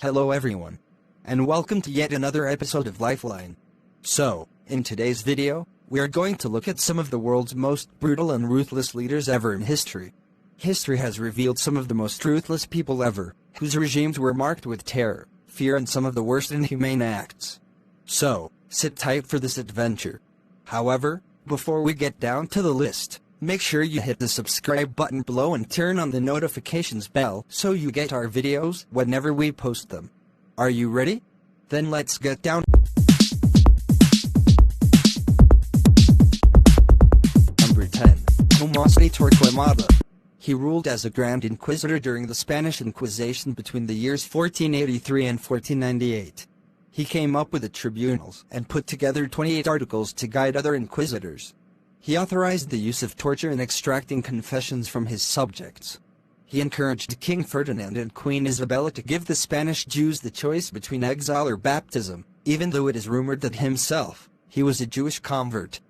Hello everyone, and welcome to yet another episode of Lifeline. So, in today's video, we are going to look at some of the world's most brutal and ruthless leaders ever in history. History has revealed some of the most ruthless people ever, whose regimes were marked with terror, fear and some of the worst inhumane acts. So, sit tight for this adventure. However, before we get down to the list, make sure you hit the subscribe button below and turn on the notifications bell so you get our videos whenever we post them. Are you ready? Then let's get down. Number 10. Tomas de Torquemada. He ruled as a Grand Inquisitor during the Spanish Inquisition between the years 1483 and 1498. He came up with the tribunals and put together 28 articles to guide other inquisitors. He authorized the use of torture in extracting confessions from his subjects. He encouraged King Ferdinand and Queen Isabella to give the Spanish Jews the choice between exile or baptism, even though it is rumored that himself, he was a Jewish convert.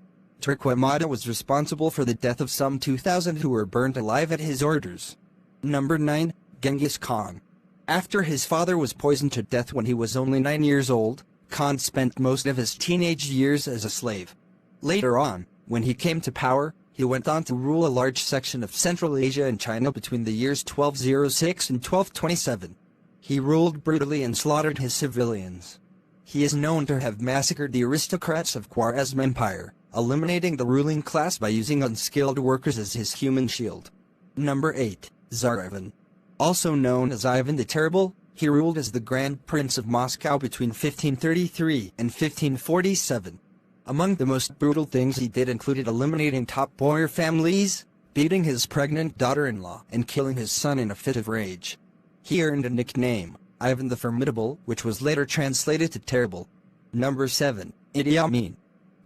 Torquemada was responsible for the death of some 2,000 who were burned alive at his orders. Number 9. Genghis Khan. After his father was poisoned to death when he was only 9 years old, Khan spent most of his teenage years as a slave. Later on, when he came to power, he went on to rule a large section of Central Asia and China between the years 1206 and 1227. He ruled brutally and slaughtered his civilians. He is known to have massacred the aristocrats of Khwarezm Empire, eliminating the ruling class by using unskilled workers as his human shield. Number 8. Czar Ivan. Also known as Ivan the Terrible, he ruled as the Grand Prince of Moscow between 1533 and 1547. Among the most brutal things he did included eliminating top warrior families, beating his pregnant daughter-in-law, and killing his son in a fit of rage. He earned a nickname, Ivan the Formidable, which was later translated to Terrible. Number 7. Idi Amin.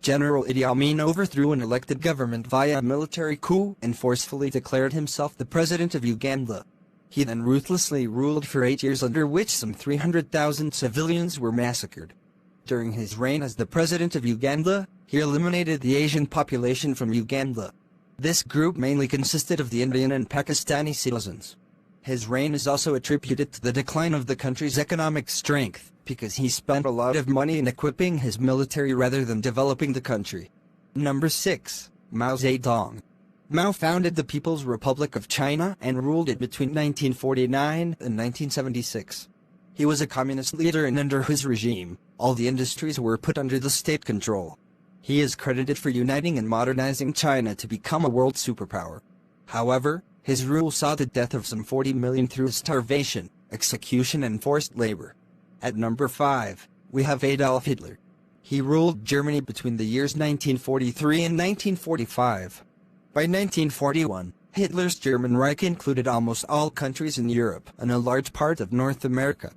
General Idi Amin overthrew an elected government via a military coup and forcefully declared himself the president of Uganda. He then ruthlessly ruled for 8 years, under which some 300,000 civilians were massacred. During his reign as the president of Uganda, he eliminated the Asian population from Uganda. This group mainly consisted of the Indian and Pakistani citizens. His reign is also attributed to the decline of the country's economic strength, because he spent a lot of money in equipping his military rather than developing the country. Number 6. Mao Zedong. Mao founded the People's Republic of China and ruled it between 1949 and 1976. He was a communist leader, and under his regime, all the industries were put under the state control. He is credited for uniting and modernizing China to become a world superpower. However, his rule saw the death of some 40 million through starvation, execution and forced labor. At number 5, we have Adolf Hitler. He ruled Germany between the years 1943 and 1945. By 1941, Hitler's German Reich included almost all countries in Europe and a large part of North America.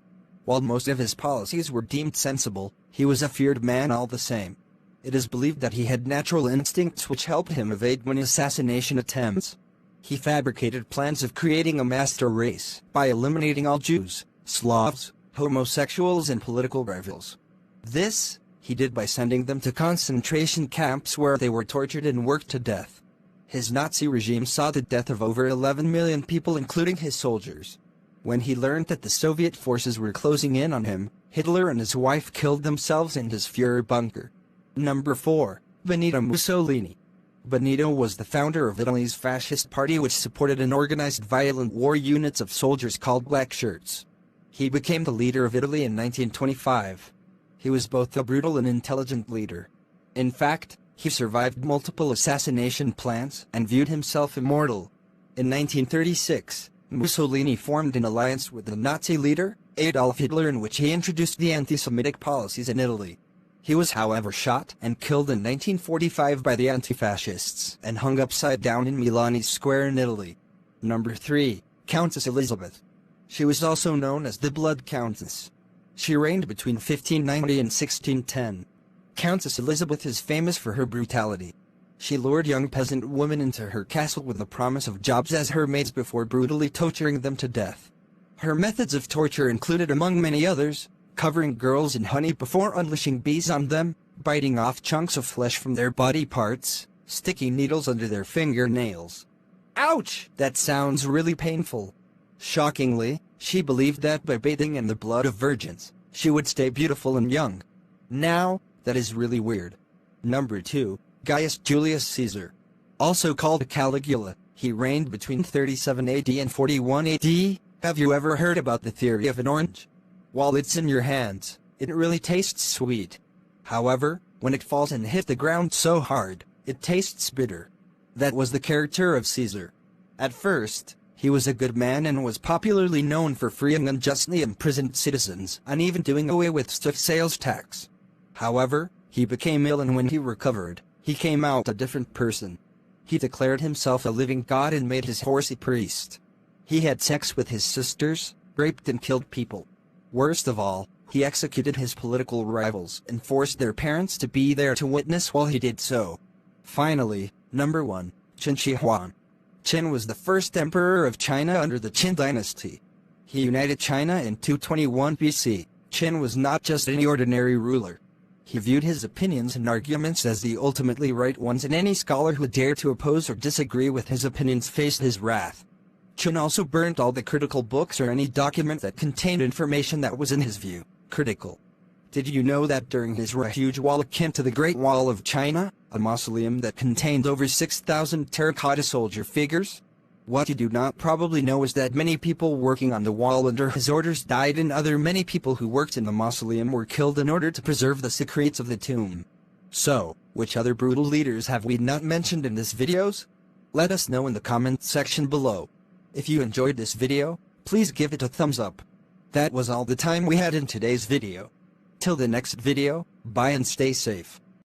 While most of his policies were deemed sensible, he was a feared man all the same. It is believed that he had natural instincts which helped him evade many assassination attempts. He fabricated plans of creating a master race by eliminating all Jews, Slavs, homosexuals and political rivals. This, he did by sending them to concentration camps where they were tortured and worked to death. His Nazi regime saw the death of over 11 million people, including his soldiers. When he learned that the Soviet forces were closing in on him, Hitler and his wife killed themselves in his Führer bunker. Number 4. Benito Mussolini. Benito was the founder of Italy's fascist party, which supported an organized violent war units of soldiers called Black Shirts. He became the leader of Italy in 1925. He was both a brutal and intelligent leader. In fact, he survived multiple assassination plans and viewed himself immortal. In 1936, Mussolini formed an alliance with the Nazi leader, Adolf Hitler, in which he introduced the anti-Semitic policies in Italy. He was however shot and killed in 1945 by the anti-fascists and hung upside down in Milanese Square in Italy. Number 3. Countess Elizabeth. She was also known as the Blood Countess. She reigned between 1590 and 1610. Countess Elizabeth is famous for her brutality. She lured young peasant women into her castle with the promise of jobs as her maids before brutally torturing them to death. Her methods of torture included, among many others, covering girls in honey before unleashing bees on them, biting off chunks of flesh from their body parts, sticking needles under their fingernails. Ouch! That sounds really painful. Shockingly, She believed that by bathing in the blood of virgins, she would stay beautiful and young. Now, that is really weird. Number 2, Gaius Julius Caesar. Also called Caligula, he reigned between 37 AD and 41 AD. Have you ever heard about the theory of an orange? While it's in your hands, it really tastes sweet. However, when it falls and hits the ground so hard, it tastes bitter. That was the character of Caesar. At first, he was a good man and was popularly known for freeing unjustly imprisoned citizens and even doing away with stiff sales tax. However, he became ill, and when he recovered, he came out a different person. He declared himself a living god and made his horse a priest. He had sex with his sisters, raped and killed people. Worst of all, he executed his political rivals and forced their parents to be there to witness while he did so. Finally, number 1, Qin Shi Huang. Qin was the first emperor of China under the Qin dynasty. He united China in 221 BC. Qin was not just any ordinary ruler. He viewed his opinions and arguments as the ultimately right ones, and any scholar who dared to oppose or disagree with his opinions faced his wrath. Qin also burnt all the critical books or any document that contained information that was in his view critical. Did you know that during his huge wall akin to the Great Wall of China, a mausoleum that contained over 6,000 terracotta soldier figures? What you do not probably know is that many people working on the wall under his orders died, and many people who worked in the mausoleum were killed in order to preserve the secrets of the tomb. So, which other brutal leaders have we not mentioned in this videos? Let us know in the comment section below. If you enjoyed this video, please give it a thumbs up. That was all the time we had in today's video. Till the next video, bye and stay safe.